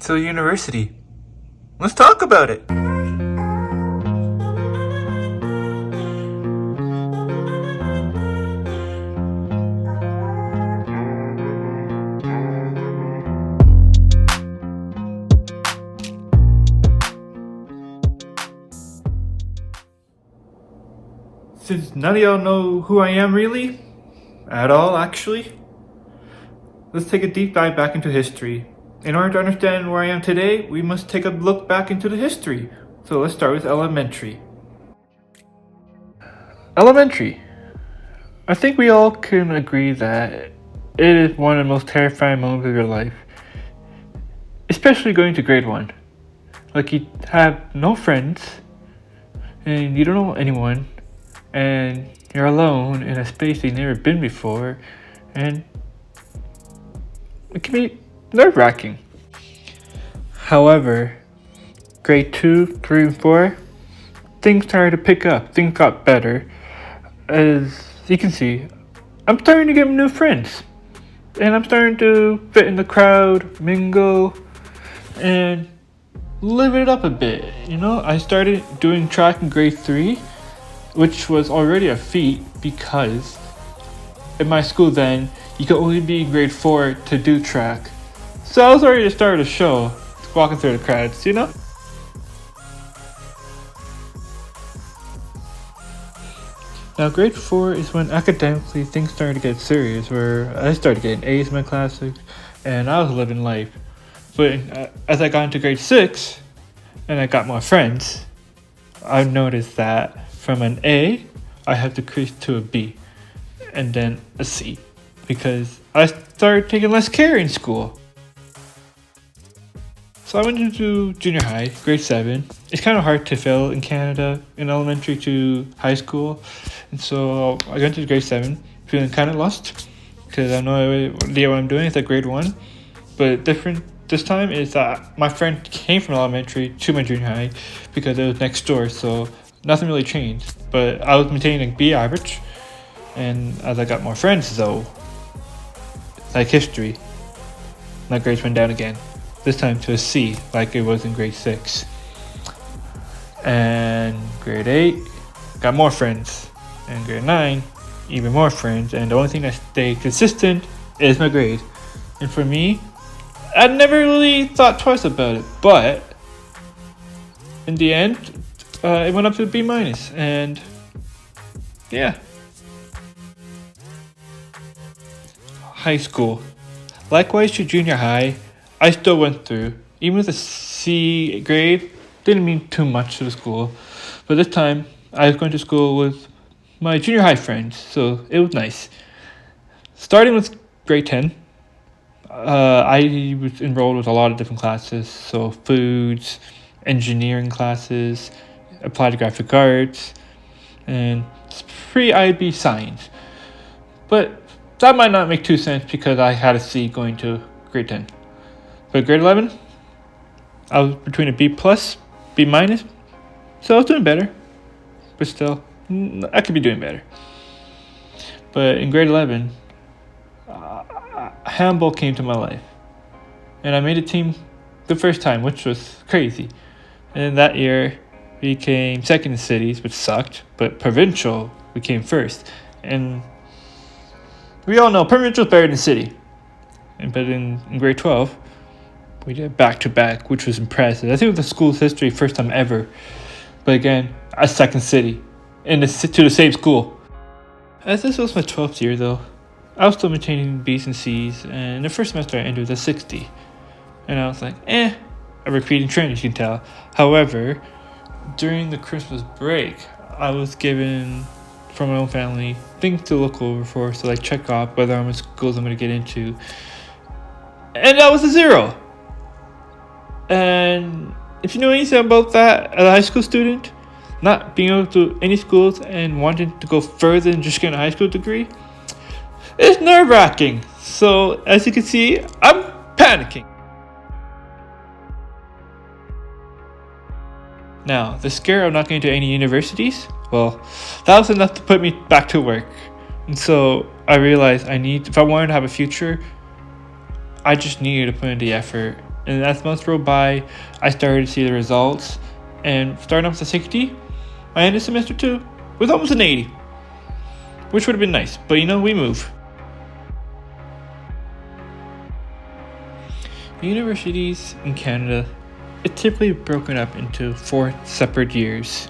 till university. Let's talk about it. Since none of y'all know who I am really, at all actually, let's take a deep dive back into history. In order to understand where I am today, we must take a look back into the history. So let's start with elementary. Elementary. I think we all can agree that it is one of the most terrifying moments of your life. Especially going to grade 1. Like you have no friends, and you don't know anyone, and you're alone in a space you've never been before, and it can be nerve-wracking. However, grade 2, 3, and 4, things started to pick up. Things got better. As you can see, I'm starting to get new friends. And I'm starting to fit in the crowd, mingle, and live it up a bit. You know, I started doing track in grade 3, which was already a feat because in my school then, you could only be in grade 4 to do track. So I was already to start a show, walking through the crowds, you know? Now grade 4 is when academically things started to get serious, where I started getting A's in my classes, and I was living life. But as I got into grade 6, and I got more friends, I noticed that from an A, I had decreased to a B, and then a C, because I started taking less care in school. So I went into junior high, grade 7. It's kind of hard to fail in Canada, in elementary to high school, and so I went to grade 7, feeling kind of lost, because I have no idea what I'm doing. It's like grade 1, but different this time is that my friend came from elementary to my junior high because it was next door, so nothing really changed, but I was maintaining a B average, and as I got more friends though, like history, my grades went down again, this time to a C like it was in grade 6. And grade 8, got more friends, and grade 9, even more friends, and the only thing that stayed consistent is my grade. And for me, I never really thought twice about it, but in the end, it went up to a B minus, and yeah. High school. Likewise to junior high, I still went through. Even with a C grade, didn't mean too much to the school, but this time I was going to school with my junior high friends, so it was nice. Starting with grade 10, I was enrolled with a lot of different classes, so foods, engineering classes, applied graphic arts, and pre-IB science. But that might not make too sense because I had a C going to grade 10. But grade 11, I was between a B plus, B minus, so I was doing better. But still, I could be doing better. But in grade 11, handball came to my life, and I made a team the first time, which was crazy. And that year we came second in cities, which sucked, but provincial we came first. And we all know provincial is better than city. But in grade 12 we did back to back, which was impressive. I think it was the school's history first time ever, but again, a second city to the same school. As this was my 12th year though, I was still maintaining B's and C's, and the first semester I ended with a 60. And I was like, a repeating trend, you can tell. However, during the Christmas break, I was given, from my own family, things to look over for, so like check off whether I'm in schools I'm going to get into. And that was a 0. And if you know anything about that as a high school student, not being able to any schools and wanting to go further than just getting a high school degree, it's nerve-wracking. So as you can see, I'm panicking. Now, the scare of not going to any universities, well, that was enough to put me back to work. And so I realized if I wanted to have a future, I just needed to put in the effort And as months rolled by, I started to see the results. And starting off with a 60, I ended semester 2 with almost an 80. Which would have been nice, but we move. Universities in Canada, it's typically broken up into 4 separate years.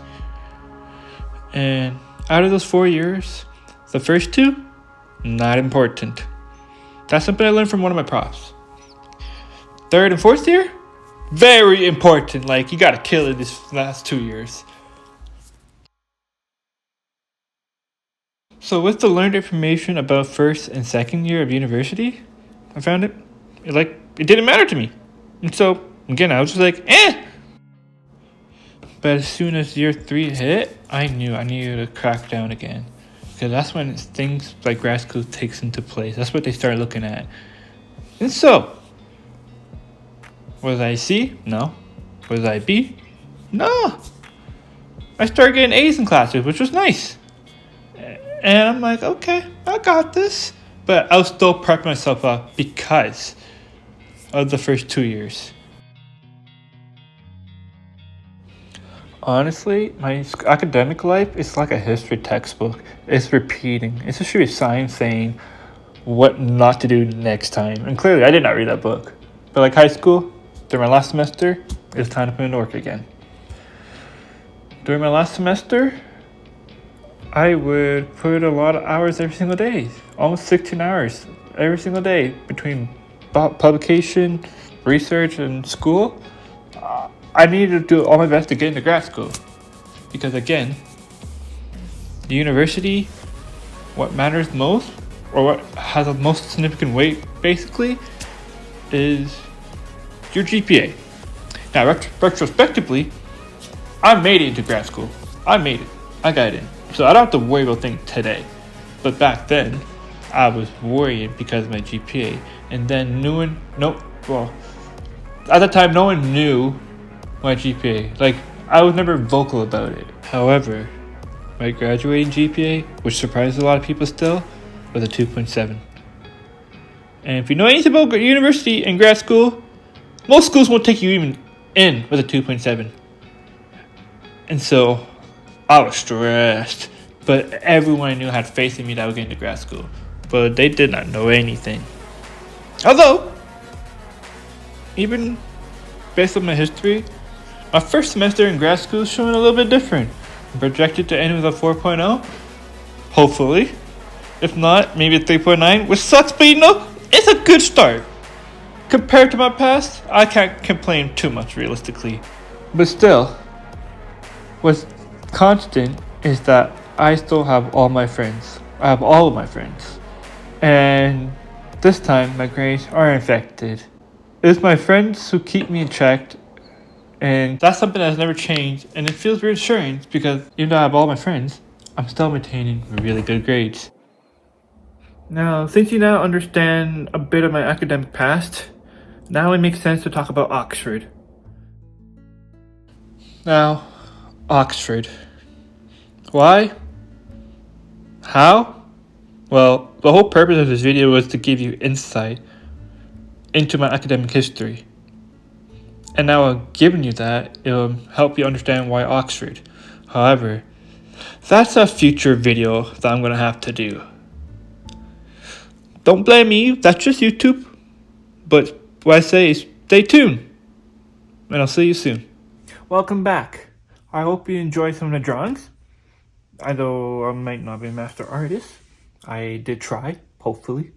And out of those 4 years, the first 2, not important. That's something I learned from one of my profs. 3rd and 4th year, very important. Like, you gotta kill it these last 2 years. So with the learned information about 1st and 2nd year of university, I found it didn't matter to me. And so, again, I was just like, eh. But as soon as year 3 hit, I knew I needed to crack down again. Because that's when things like grad school takes into place. That's what they start looking at. And so, was I C? No. Was I B? No. I started getting A's in classes, which was nice. And I'm like, okay, I got this. But I was still prepping myself up because of the first 2 years. Honestly, my academic life is like a history textbook. It's repeating. It's just a sign saying what not to do next time. And clearly, I did not read that book. But like high school, during my last semester, it was time to put in work again. During my last semester, I would put a lot of hours every single day. Almost 16 hours every single day between publication, research, and school. I needed to do all my best to get into grad school. Because again, the university, what matters most, or what has the most significant weight, basically, is your GPA. Now, retrospectively, I made it into grad school. I made it. I got in. So I don't have to worry about things today. But back then, I was worried because of my GPA. And then at the time, no one knew my GPA. Like, I was never vocal about it. However, my graduating GPA, which surprised a lot of people still, was a 2.7. And if you know anything about university and grad school, most schools won't take you even in with a 2.7. And so, I was stressed. But everyone I knew had faith in me that I would get into grad school. But they did not know anything. Although, even based on my history, my first semester in grad school is showing a little bit different. I'm projected to end with a 4.0. Hopefully. If not, maybe a 3.9, which sucks, but it's a good start. Compared to my past, I can't complain too much realistically. But still, what's constant is that I still have all my friends. I have all of my friends. And this time, my grades are affected. It's my friends who keep me in check. And that's something that's never changed. And it feels reassuring because even though I have all my friends, I'm still maintaining really good grades. Now, since you now understand a bit of my academic past, now it makes sense to talk about Oxford. Now, Oxford. Why? How? Well, the whole purpose of this video was to give you insight into my academic history. And now I've given you that, it'll help you understand why Oxford. However, that's a future video that I'm going to have to do. Don't blame me, that's just YouTube. But what I say is stay tuned. And I'll see you soon. Welcome back. I hope you enjoyed some of the drawings. Although I might not be a master artist, I did try, hopefully.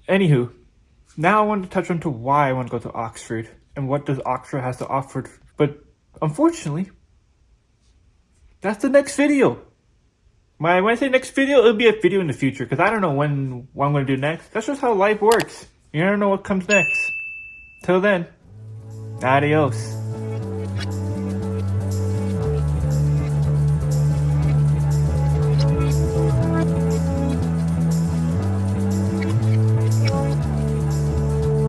Anywho, now I want to touch on to why I want to go to Oxford and what does Oxford has to offer. But unfortunately, that's the next video. When I say next video, it'll be a video in the future because I don't know what I'm going to do next. That's just how life works. You never know what comes next. Till then, adios.